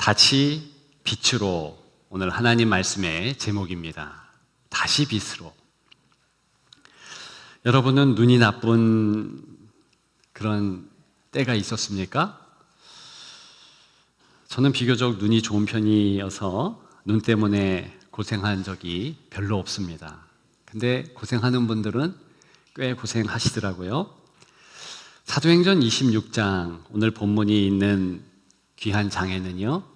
다시 빛으로, 오늘 하나님 말씀의 제목입니다. 다시 빛으로. 여러분은 눈이 나쁜 그런 때가 있었습니까? 저는 비교적 눈이 좋은 편이어서 눈 때문에 고생한 적이 별로 없습니다. 근데 고생하는 분들은 꽤 고생하시더라고요. 사도행전 26장, 오늘 본문이 있는 귀한 장에는요,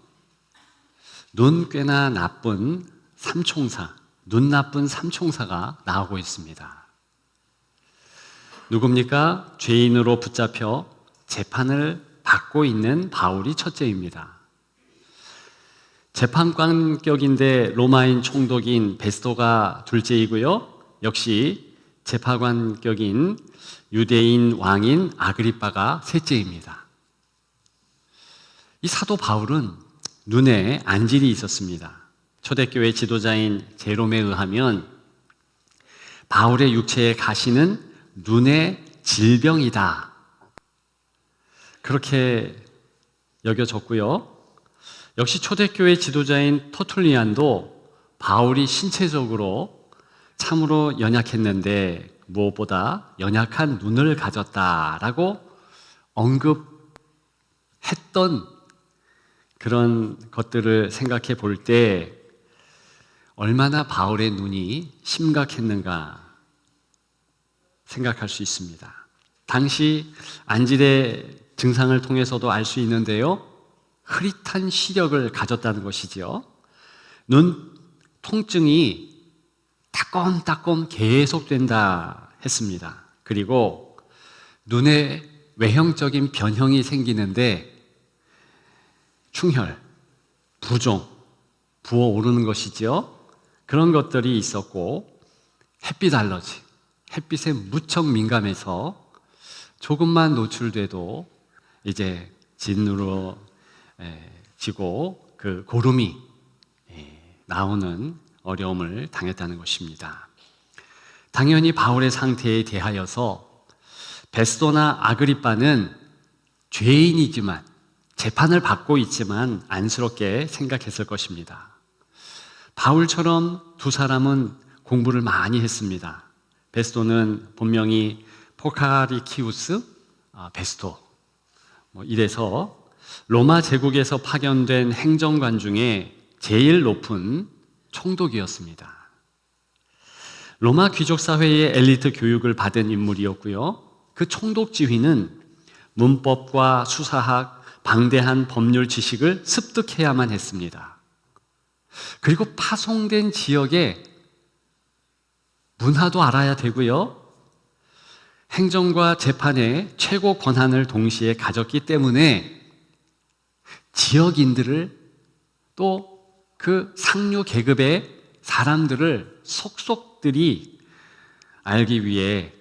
눈 꽤나 나쁜 삼총사, 눈 나쁜 삼총사가 나오고 있습니다. 누굽니까? 죄인으로 붙잡혀 재판을 받고 있는 바울이 첫째입니다. 재판관격인데 로마인 총독인 베스토가 둘째이고요. 역시 재판관격인 유대인 왕인 아그리빠가 셋째입니다. 이 사도 바울은 눈에 안질이 있었습니다. 초대교회 지도자인 제롬에 의하면 바울의 육체의 가시는 눈의 질병이다, 그렇게 여겨졌고요. 역시 초대교회 지도자인 터툴리안도 바울이 신체적으로 참으로 연약했는데 무엇보다 연약한 눈을 가졌다라고 언급했던 그런 것들을 생각해 볼 때 얼마나 바울의 눈이 심각했는가 생각할 수 있습니다. 당시 안질의 증상을 통해서도 알 수 있는데요, 흐릿한 시력을 가졌다는 것이지요. 눈 통증이 따끔따끔 계속된다 했습니다. 그리고 눈에 외형적인 변형이 생기는데 충혈, 부종, 부어오르는 것이죠. 그런 것들이 있었고, 햇빛 알러지, 햇빛에 무척 민감해서 조금만 노출돼도 이제 진으로 지고 그 고름이 나오는 어려움을 당했다는 것입니다. 당연히 바울의 상태에 대하여서 베스토나 아그리빠는 죄인이지만, 재판을 받고 있지만 안쓰럽게 생각했을 것입니다. 바울처럼 두 사람은 공부를 많이 했습니다. 베스토는 본명이 포카리키우스 베스토, 이래서 로마 제국에서 파견된 행정관 중에 제일 높은 총독이었습니다. 로마 귀족 사회의 엘리트 교육을 받은 인물이었고요. 그 총독 지휘는 문법과 수사학, 방대한 법률 지식을 습득해야만 했습니다. 그리고 파송된 지역의 문화도 알아야 되고요. 행정과 재판의 최고 권한을 동시에 가졌기 때문에 지역인들을, 또 그 상류 계급의 사람들을 속속들이 알기 위해,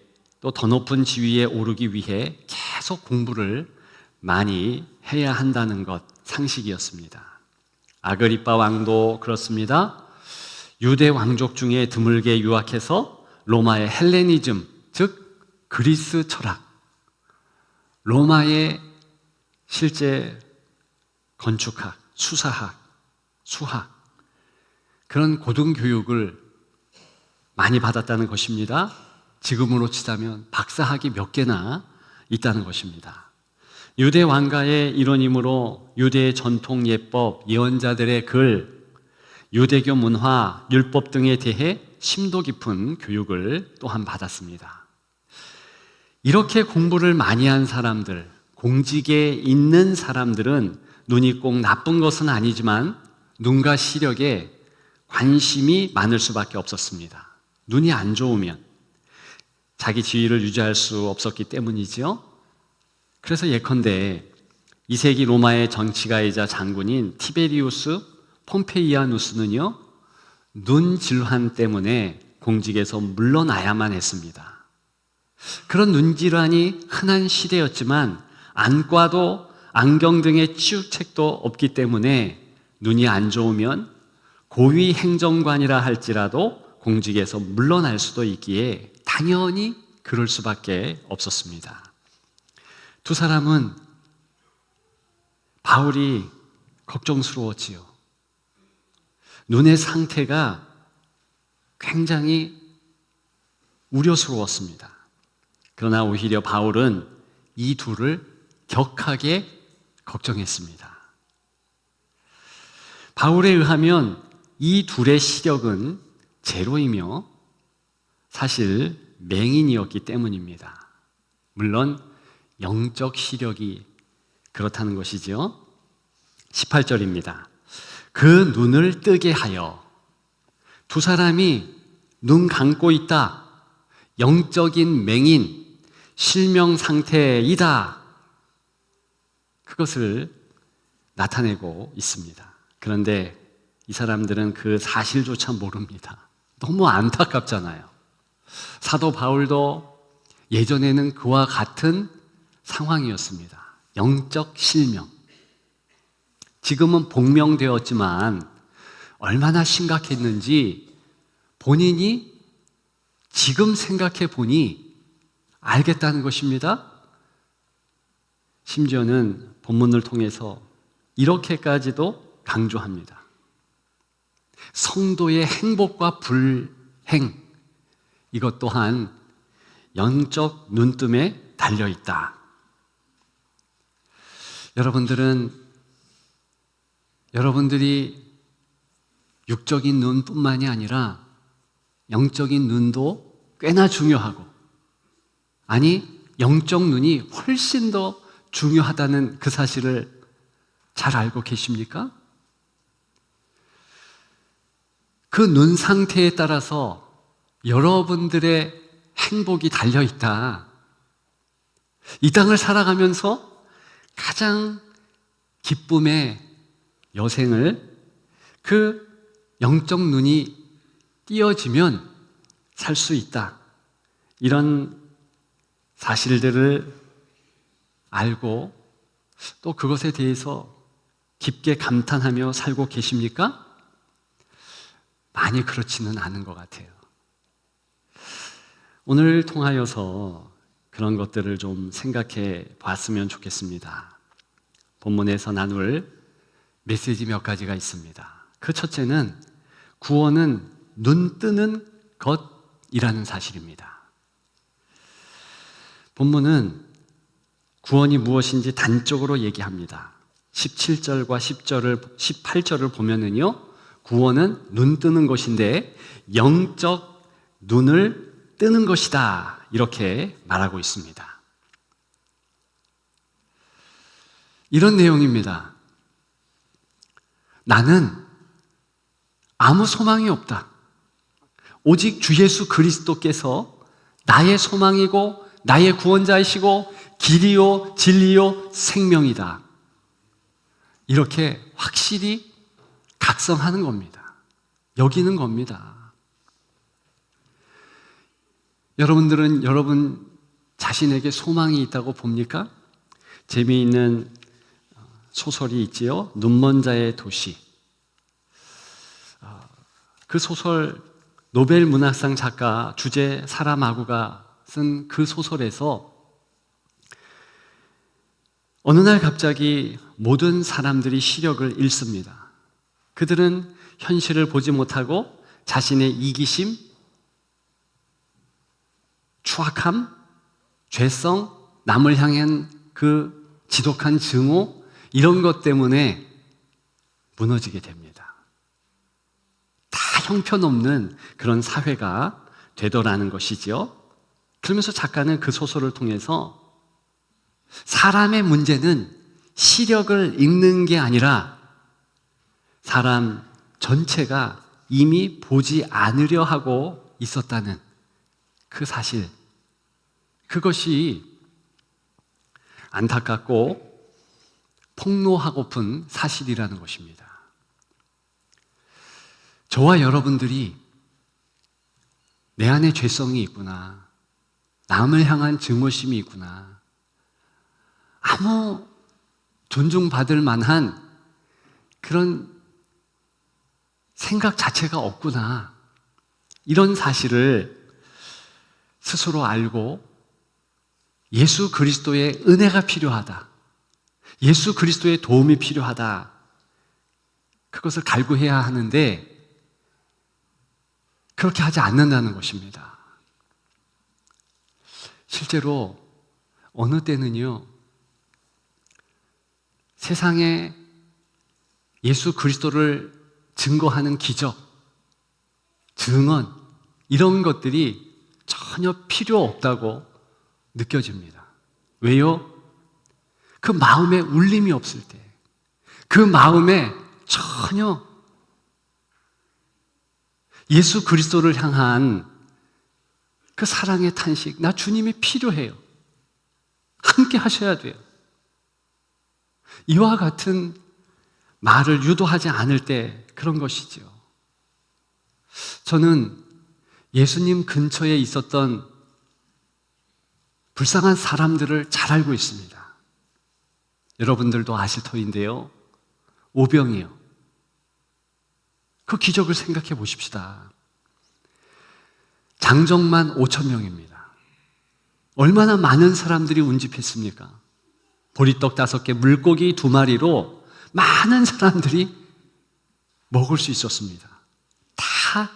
또 더 높은 지위에 오르기 위해 계속 공부를 많이 해야 한다는 것, 상식이었습니다. 아그리빠 왕도 그렇습니다. 유대 왕족 중에 드물게 유학해서 로마의 헬레니즘, 즉 그리스 철학, 로마의 실제 건축학, 수사학, 수학, 그런 고등교육을 많이 받았다는 것입니다. 지금으로 치자면 박사학위 몇 개나 있다는 것입니다. 유대 왕가의 일원이므로 유대의 전통 예법, 예언자들의 글, 유대교 문화, 율법 등에 대해 심도 깊은 교육을 또한 받았습니다. 이렇게 공부를 많이 한 사람들, 공직에 있는 사람들은 눈이 꼭 나쁜 것은 아니지만 눈과 시력에 관심이 많을 수밖에 없었습니다. 눈이 안 좋으면 자기 지위를 유지할 수 없었기 때문이지요. 그래서 예컨대 2세기 로마의 정치가이자 장군인 티베리우스 폼페이아누스는요, 눈 질환 때문에 공직에서 물러나야만 했습니다. 그런 눈 질환이 흔한 시대였지만 안과도 안경 등의 치유책도 없기 때문에 눈이 안 좋으면 고위 행정관이라 할지라도 공직에서 물러날 수도 있기에 당연히 그럴 수밖에 없었습니다. 두 사람은 바울이 걱정스러웠지요. 눈의 상태가 굉장히 우려스러웠습니다. 그러나 오히려 바울은 이 둘을 격하게 걱정했습니다. 바울에 의하면 이 둘의 시력은 제로이며 사실 맹인이었기 때문입니다. 물론 영적 시력이 그렇다는 것이죠. 18절입니다. 그 눈을 뜨게 하여 두 사람이 눈 감고 있다. 영적인 맹인, 실명 상태이다. 그것을 나타내고 있습니다. 그런데 이 사람들은 그 사실조차 모릅니다. 너무 안타깝잖아요. 사도 바울도 예전에는 그와 같은 상황이었습니다. 영적 실명. 지금은 복명되었지만 얼마나 심각했는지 본인이 지금 생각해 보니 알겠다는 것입니다. 심지어는 본문을 통해서 이렇게까지도 강조합니다. 성도의 행복과 불행, 이것 또한 영적 눈뜸에 달려있다. 여러분들이 육적인 눈뿐만이 아니라 영적인 눈도 꽤나 중요하고, 아니 영적 눈이 훨씬 더 중요하다는 그 사실을 잘 알고 계십니까? 그 눈 상태에 따라서 여러분들의 행복이 달려있다. 이 땅을 살아가면서 가장 기쁨의 여생을 그 영적 눈이 띄어지면 살 수 있다. 이런 사실들을 알고 또 그것에 대해서 깊게 감탄하며 살고 계십니까? 많이 그렇지는 않은 것 같아요. 오늘 통하여서 그런 것들을 좀 생각해 봤으면 좋겠습니다. 본문에서 나눌 메시지 몇 가지가 있습니다. 그 첫째는 구원은 눈 뜨는 것이라는 사실입니다. 본문은 구원이 무엇인지 단적으로 얘기합니다. 17절과 18절을 보면은요, 구원은 눈 뜨는 것인데 영적 눈을 뜨는 것이다. 이렇게 말하고 있습니다. 이런 내용입니다. 나는 아무 소망이 없다. 오직 주 예수 그리스도께서 나의 소망이고 나의 구원자이시고 길이요 진리요 생명이다. 이렇게 확실히 각성하는 겁니다. 여기는 겁니다. 여러분들은 여러분 자신에게 소망이 있다고 봅니까? 재미있는 소설이 있지요. 눈먼 자의 도시. 그 소설 노벨 문학상 작가 주제 사라마구가 쓴 그 소설에서 어느 날 갑자기 모든 사람들이 시력을 잃습니다. 그들은 현실을 보지 못하고 자신의 이기심, 추악함, 죄성, 남을 향한 그 지독한 증오, 이런 것 때문에 무너지게 됩니다. 다 형편없는 그런 사회가 되더라는 것이지요. 그러면서 작가는 그 소설을 통해서 사람의 문제는 시력을 잃는 게 아니라 사람 전체가 이미 보지 않으려 하고 있었다는 그 사실, 그것이 안타깝고 폭로하고픈 사실이라는 것입니다. 저와 여러분들이 내 안에 죄성이 있구나, 남을 향한 증오심이 있구나, 아무 존중받을 만한 그런 생각 자체가 없구나, 이런 사실을 스스로 알고 예수 그리스도의 은혜가 필요하다, 예수 그리스도의 도움이 필요하다, 그것을 갈구해야 하는데 그렇게 하지 않는다는 것입니다. 실제로 어느 때는요, 세상에 예수 그리스도를 증거하는 기적, 증언, 이런 것들이 전혀 필요 없다고 느껴집니다. 왜요? 그 마음에 울림이 없을 때, 그 마음에 전혀 예수 그리스도를 향한 그 사랑의 탄식, 나 주님이 필요해요. 함께 하셔야 돼요. 이와 같은 말을 유도하지 않을 때 그런 것이죠. 저는 예수님 근처에 있었던 불쌍한 사람들을 잘 알고 있습니다. 여러분들도 아실 터인데요, 오병이요. 그 기적을 생각해 보십시다. 장정만 5,000명입니다. 얼마나 많은 사람들이 운집했습니까? 보리떡 5개, 물고기 2마리로 많은 사람들이 먹을 수 있었습니다. 다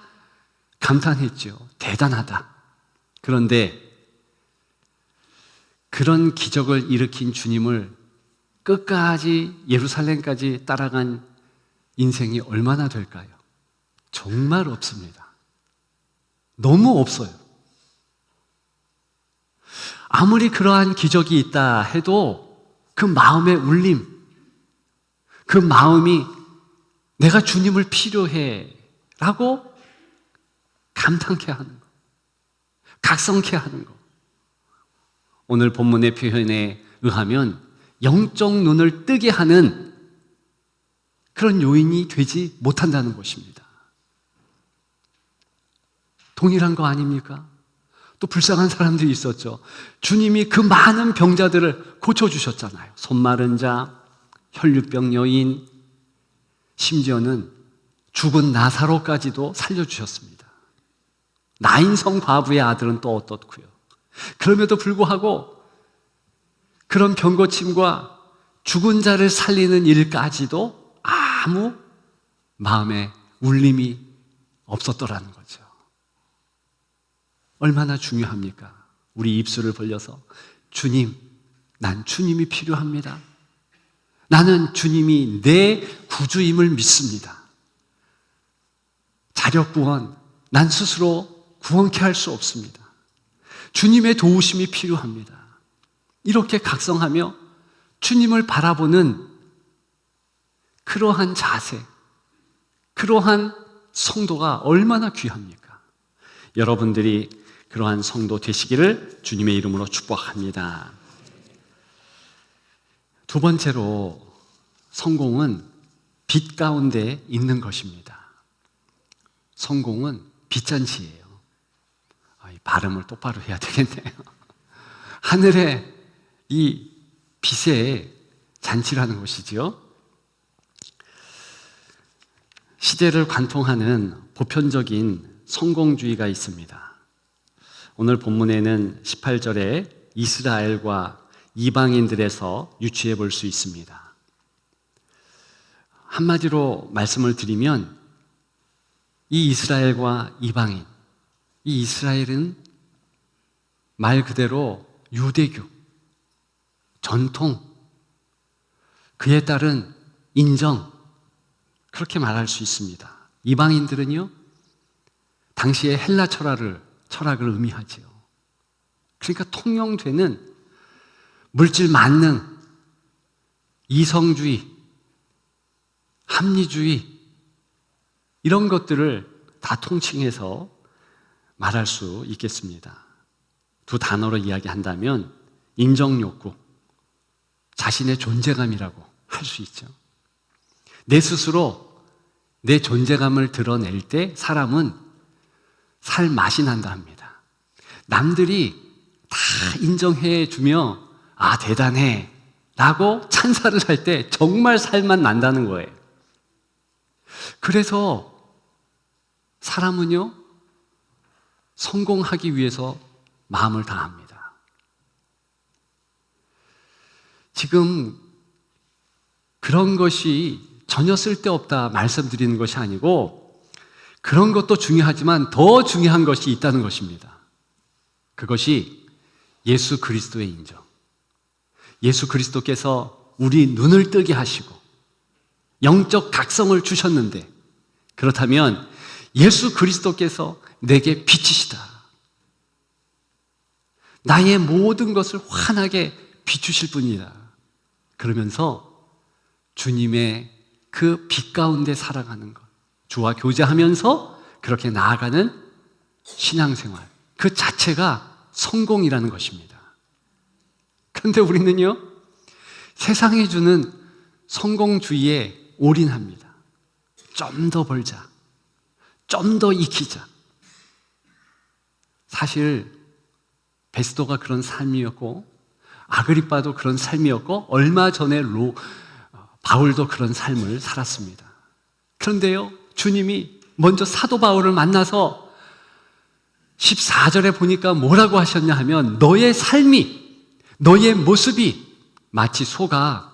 감탄했죠. 대단하다. 그런데 그런 기적을 일으킨 주님을 끝까지 예루살렘까지 따라간 인생이 얼마나 될까요? 정말 없습니다. 너무 없어요. 아무리 그러한 기적이 있다 해도 그 마음의 울림, 그 마음이 내가 주님을 필요해 라고 감탄케 하는 것, 각성케 하는 것. 오늘 본문의 표현에 의하면 영적 눈을 뜨게 하는 그런 요인이 되지 못한다는 것입니다. 동일한 거 아닙니까? 또 불쌍한 사람들이 있었죠. 주님이 그 많은 병자들을 고쳐주셨잖아요. 손 마른 자, 혈류병 여인, 심지어는 죽은 나사로까지도 살려주셨습니다. 나인성 과부의 아들은 또 어떻고요? 그럼에도 불구하고 그런 병고침과 죽은 자를 살리는 일까지도 아무 마음에 울림이 없었더라는 거죠. 얼마나 중요합니까? 우리 입술을 벌려서 주님, 난 주님이 필요합니다. 나는 주님이 내 구주임을 믿습니다. 자력 구원, 난 스스로 구원케 할 수 없습니다. 주님의 도우심이 필요합니다. 이렇게 각성하며 주님을 바라보는 그러한 자세, 그러한 성도가 얼마나 귀합니까? 여러분들이 그러한 성도 되시기를 주님의 이름으로 축복합니다. 두 번째로, 성공은 빛 가운데 있는 것입니다. 성공은 빛잔치예요. 발음을 똑바로 해야 되겠네요. 하늘의 이 빛의 잔치라는 것이지요. 시대를 관통하는 보편적인 성공주의가 있습니다. 오늘 본문에는 18절에 이스라엘과 이방인들에서 유추해 볼 수 있습니다. 한마디로 말씀을 드리면 이 이스라엘과 이방인, 이 이스라엘은 말 그대로 유대교, 전통, 그에 따른 인정, 그렇게 말할 수 있습니다. 이방인들은요, 당시의 헬라 철학을 의미하지요. 그러니까 통용되는 물질 만능, 이성주의, 합리주의, 이런 것들을 다 통칭해서 말할 수 있겠습니다. 두 단어로 이야기한다면 인정욕구, 자신의 존재감이라고 할 수 있죠. 내 스스로 내 존재감을 드러낼 때 사람은 살 맛이 난다 합니다. 남들이 다 인정해 주며 아, 대단해 라고 찬사를 할 때 정말 살맛 난다는 거예요. 그래서 사람은요, 성공하기 위해서 마음을 다합니다. 지금 그런 것이 전혀 쓸데없다 말씀드리는 것이 아니고 그런 것도 중요하지만 더 중요한 것이 있다는 것입니다. 그것이 예수 그리스도의 인정. 예수 그리스도께서 우리 눈을 뜨게 하시고 영적 각성을 주셨는데 그렇다면 예수 그리스도께서 내게 빛이시다. 나의 모든 것을 환하게 비추실 분이다. 그러면서 주님의 그 빛 가운데 살아가는 것, 주와 교제하면서 그렇게 나아가는 신앙생활, 그 자체가 성공이라는 것입니다. 그런데 우리는요, 세상이 주는 성공주의에 올인합니다. 좀 더 벌자, 좀 더 익히자. 사실 베스도가 그런 삶이었고 아그리빠도 그런 삶이었고 얼마 전에 바울도 그런 삶을 살았습니다. 그런데요, 주님이 먼저 사도 바울을 만나서 14절에 보니까 뭐라고 하셨냐 하면 너의 삶이, 너의 모습이 마치 소가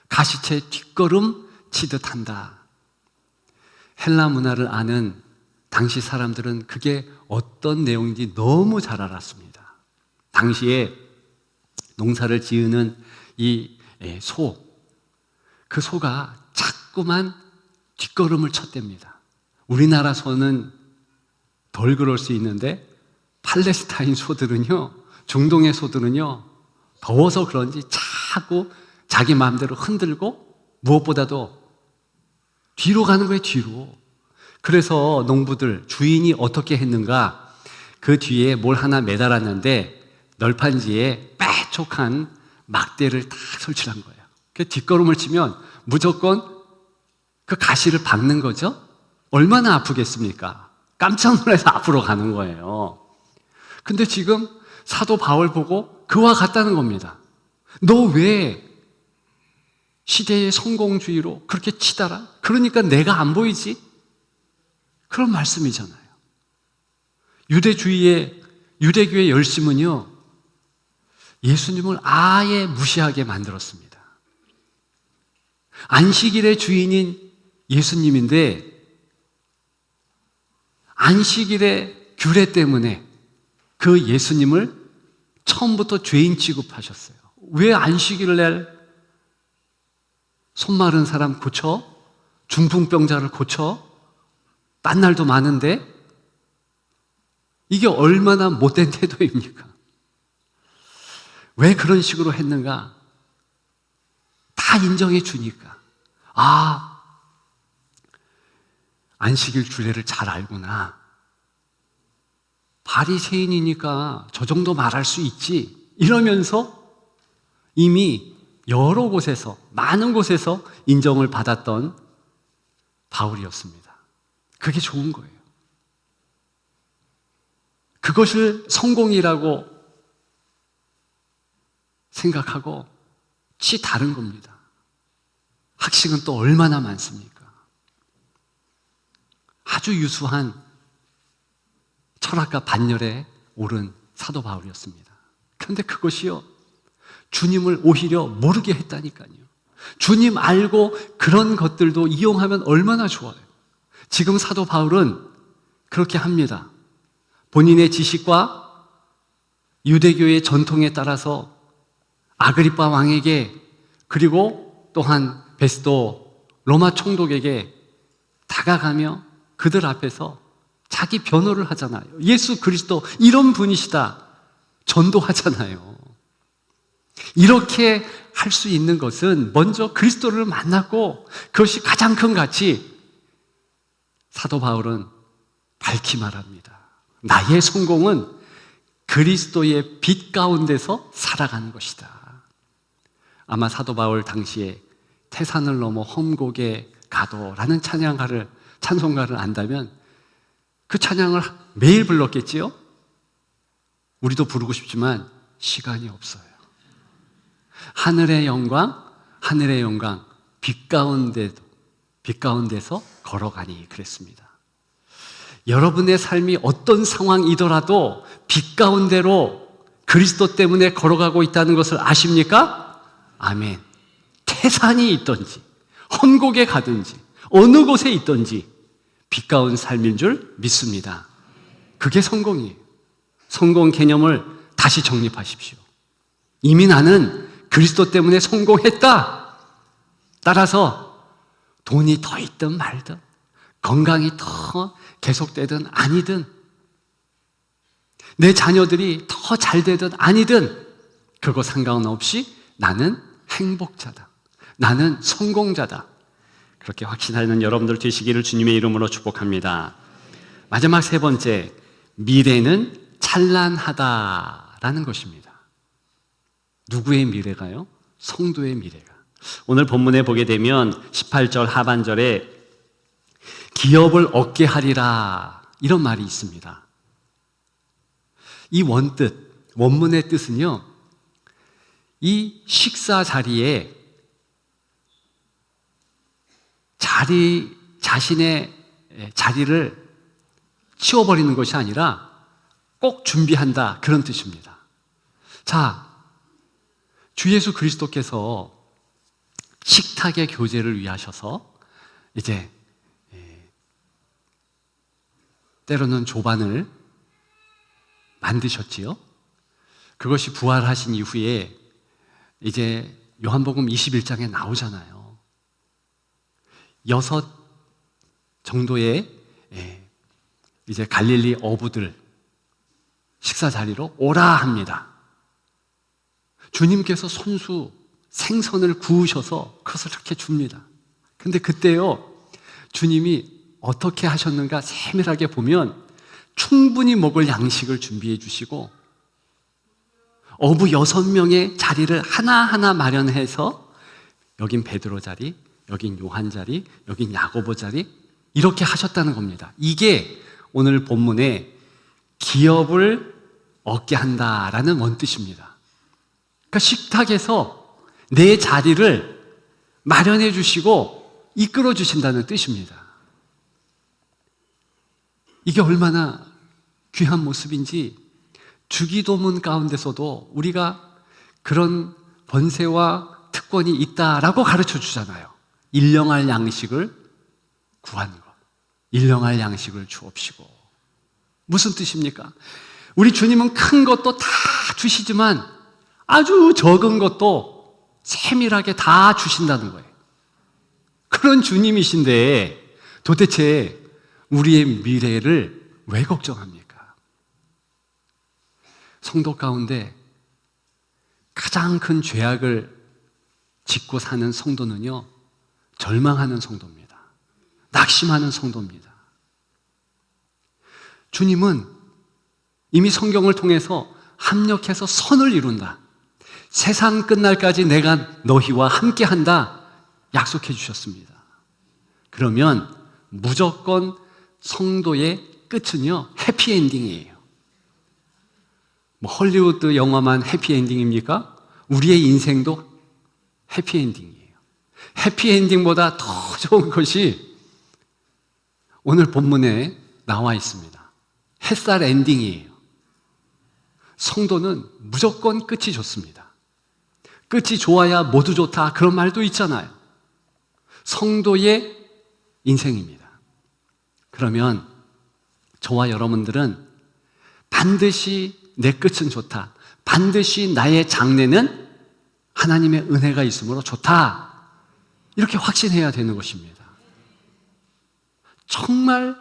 가시채 뒷걸음 치듯 한다. 헬라 문화를 아는 당시 사람들은 그게 어떤 내용인지 너무 잘 알았습니다. 당시에 농사를 지으는 이 소, 그 소가 자꾸만 뒷걸음을 쳤답니다. 우리나라 소는 덜 그럴 수 있는데 팔레스타인 소들은요, 중동의 소들은요, 더워서 그런지 자꾸 자기 마음대로 흔들고 무엇보다도 뒤로 가는 거예요, 뒤로. 그래서 농부들, 주인이 어떻게 했는가, 그 뒤에 뭘 하나 매달았는데 널판지에 빼촉한 막대를 다 설치한 거예요. 그 뒷걸음을 치면 무조건 그 가시를 박는 거죠. 얼마나 아프겠습니까? 깜짝 놀라서 앞으로 가는 거예요. 근데 지금 사도 바울 보고 그와 같다는 겁니다. 너 왜 시대의 성공주의로 그렇게 치달아? 그러니까 내가 안 보이지? 그런 말씀이잖아요. 유대교의 열심은요, 예수님을 아예 무시하게 만들었습니다. 안식일의 주인인 예수님인데 안식일의 규례 때문에 그 예수님을 처음부터 죄인 취급하셨어요. 왜 안식일 날 손 마른 사람 고쳐? 중풍병자를 고쳐? 딴 날도 많은데? 이게 얼마나 못된 태도입니까? 왜 그런 식으로 했는가? 다 인정해 주니까. 아, 안식일 규례를 잘 알구나. 바리새인이니까 저 정도 말할 수 있지. 이러면서 이미 여러 곳에서, 많은 곳에서 인정을 받았던 바울이었습니다. 그게 좋은 거예요. 그것을 성공이라고 생각하고 치 다른 겁니다. 학식은 또 얼마나 많습니까? 아주 유수한 철학과 반열에 오른 사도 바울이었습니다. 그런데 그것이요, 주님을 오히려 모르게 했다니까요. 주님 알고 그런 것들도 이용하면 얼마나 좋아요. 지금 사도 바울은 그렇게 합니다. 본인의 지식과 유대교의 전통에 따라서 아그리빠 왕에게, 그리고 또한 베스도 로마 총독에게 다가가며 그들 앞에서 자기 변호를 하잖아요. 예수 그리스도 이런 분이시다 전도하잖아요. 이렇게 할 수 있는 것은 먼저 그리스도를 만났고, 그것이 가장 큰 가치. 사도 바울은 밝히 말합니다. 나의 성공은 그리스도의 빛 가운데서 살아가는 것이다. 아마 사도 바울 당시에 태산을 넘어 험곡에 가도라는 찬송가를 안다면 그 찬양을 매일 불렀겠지요? 우리도 부르고 싶지만 시간이 없어요. 하늘의 영광, 하늘의 영광, 빛 가운데서 걸어가니 그랬습니다. 여러분의 삶이 어떤 상황이더라도 빛 가운데로 그리스도 때문에 걸어가고 있다는 것을 아십니까? 아멘. 태산이 있든지 혼곡에 가든지 어느 곳에 있든지 빛 가운 삶인 줄 믿습니다. 그게 성공이에요. 성공 개념을 다시 정립하십시오. 이미 나는 그리스도 때문에 성공했다. 따라서 돈이 더 있든 말든, 건강이 더 계속되든 아니든, 내 자녀들이 더 잘 되든 아니든 그거 상관없이 나는 행복자다. 나는 성공자다. 그렇게 확신하는 여러분들 되시기를 주님의 이름으로 축복합니다. 마지막 세 번째, 미래는 찬란하다라는 것입니다. 누구의 미래가요? 성도의 미래가. 오늘 본문에 보게 되면 18절 하반절에 기업을 얻게 하리라 이런 말이 있습니다. 이 원문의 뜻은요, 이 식사 자리에 자신의 자리를 치워버리는 것이 아니라 꼭 준비한다, 그런 뜻입니다. 자, 주 예수 그리스도께서 식탁의 교제를 위하셔서 이제 때로는 조반을 만드셨지요. 그것이 부활하신 이후에 이제 요한복음 21장에 나오잖아요. 6 정도의 이제 갈릴리 어부들 식사 자리로 오라 합니다. 주님께서 손수 생선을 구우셔서 그것을 이렇게 줍니다. 근데 그때요, 주님이 어떻게 하셨는가 세밀하게 보면 충분히 먹을 양식을 준비해 주시고 어부 6명의 자리를 하나하나 마련해서 여긴 베드로 자리, 여긴 요한 자리, 여긴 야고보 자리 이렇게 하셨다는 겁니다. 이게 오늘 본문에 기업을 얻게 한다라는 원뜻입니다. 그러니까 식탁에서 내 자리를 마련해 주시고 이끌어 주신다는 뜻입니다. 이게 얼마나 귀한 모습인지 주기도문 가운데서도 우리가 그런 번세와 특권이 있다라고 가르쳐 주잖아요. 일용할 양식을 구하는 것, 일용할 양식을 주옵시고. 무슨 뜻입니까? 우리 주님은 큰 것도 다 주시지만 아주 적은 것도 세밀하게 다 주신다는 거예요. 그런 주님이신데 도대체 우리의 미래를 왜 걱정합니까? 성도 가운데 가장 큰 죄악을 짓고 사는 성도는요, 절망하는 성도입니다. 낙심하는 성도입니다. 주님은 이미 성경을 통해서 합력해서 선을 이룬다. 세상 끝날까지 내가 너희와 함께한다 약속해 주셨습니다. 그러면 무조건 성도의 끝은요, 해피엔딩이에요. 뭐 헐리우드 영화만 해피엔딩입니까? 우리의 인생도 해피엔딩이에요. 해피엔딩보다 더 좋은 것이 오늘 본문에 나와 있습니다. 햇살 엔딩이에요. 성도는 무조건 끝이 좋습니다. 끝이 좋아야 모두 좋다, 그런 말도 있잖아요. 성도의 인생입니다. 그러면 저와 여러분들은 반드시 내 끝은 좋다, 반드시 나의 장래는 하나님의 은혜가 있으므로 좋다, 이렇게 확신해야 되는 것입니다. 정말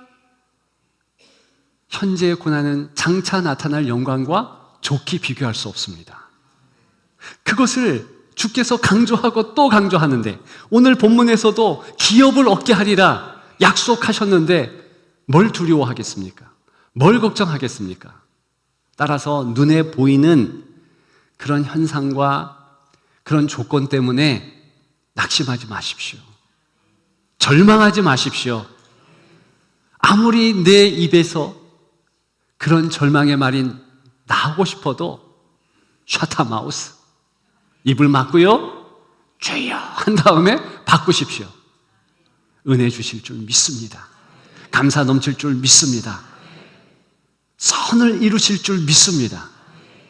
현재의 고난은 장차 나타날 영광과 좋게 비교할 수 없습니다. 그것을 주께서 강조하고 또 강조하는데, 오늘 본문에서도 기업을 얻게 하리라 약속하셨는데 뭘 두려워하겠습니까? 뭘 걱정하겠습니까? 따라서 눈에 보이는 그런 현상과 그런 조건 때문에 낙심하지 마십시오. 절망하지 마십시오. 아무리 내 입에서 그런 절망의 말이 나오고 싶어도 샤타마우스, 입을 막고요, 죄여 한 다음에 바꾸십시오. 은혜 주실 줄 믿습니다. 감사 넘칠 줄 믿습니다. 선을 이루실 줄 믿습니다.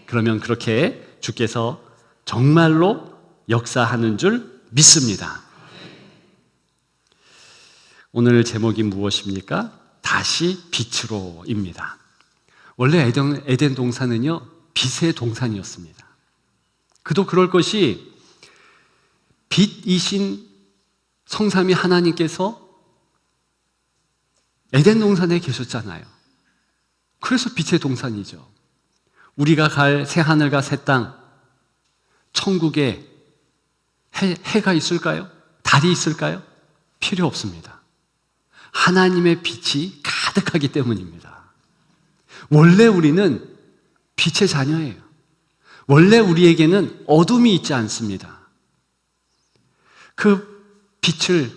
그러면 그렇게 주께서 정말로 역사하는 줄 믿습니다. 오늘 제목이 무엇입니까? 다시 빛으로입니다. 원래 에덴 동산은요, 빛의 동산이었습니다. 그도 그럴 것이 빛이신 성삼위 하나님께서 에덴 동산에 계셨잖아요. 그래서 빛의 동산이죠. 우리가 갈 새 하늘과 새 땅, 천국에 해가 있을까요? 달이 있을까요? 필요 없습니다. 하나님의 빛이 가득하기 때문입니다. 원래 우리는 빛의 자녀예요. 원래 우리에게는 어둠이 있지 않습니다. 그 빛을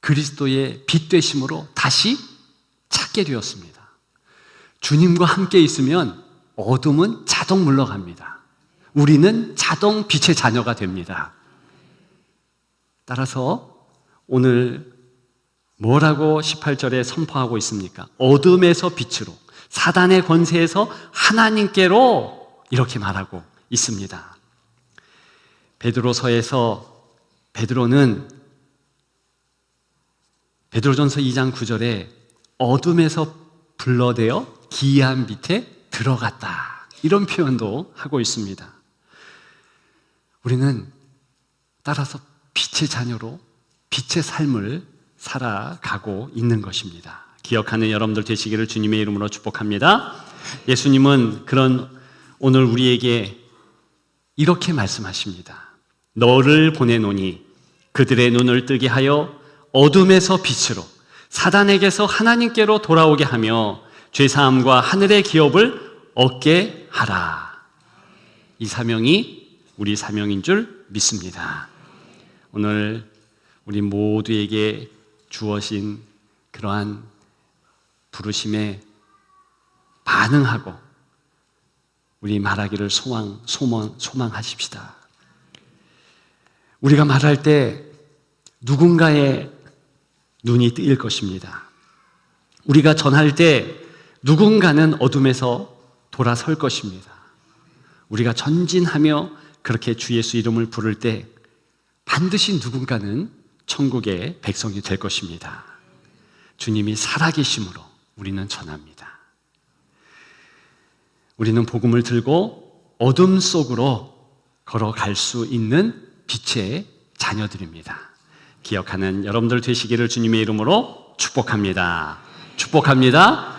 그리스도의 빛 되심으로 다시 찾게 되었습니다. 주님과 함께 있으면 어둠은 자동 물러갑니다. 우리는 자동 빛의 자녀가 됩니다. 따라서 오늘 뭐라고 18절에 선포하고 있습니까? 어둠에서 빛으로, 사단의 권세에서 하나님께로 이렇게 말하고 있습니다. 베드로서에서 베드로는 베드로전서 2장 9절에 어둠에서 불러대어 기이한 빛에 들어갔다, 이런 표현도 하고 있습니다. 우리는 따라서 빛의 자녀로 빛의 삶을 살아가고 있는 것입니다. 기억하는 여러분들 되시기를 주님의 이름으로 축복합니다. 예수님은 오늘 우리에게 이렇게 말씀하십니다. 너를 보내노니 그들의 눈을 뜨게 하여 어둠에서 빛으로, 사단에게서 하나님께로 돌아오게 하며 죄사함과 하늘의 기업을 얻게 하라. 이 사명이 우리 사명인 줄 믿습니다. 오늘 우리 모두에게 주어진 그러한 부르심에 반응하고 우리 말하기를 소망하십시다. 우리가 말할 때 누군가의 눈이 뜨일 것입니다. 우리가 전할 때 누군가는 어둠에서 돌아설 것입니다. 우리가 전진하며 그렇게 주 예수 이름을 부를 때 반드시 누군가는 천국의 백성이 될 것입니다. 주님이 살아계심으로 우리는 전합니다. 우리는 복음을 들고 어둠 속으로 걸어갈 수 있는 빛의 자녀들입니다. 기억하는 여러분들 되시기를 주님의 이름으로 축복합니다. 축복합니다.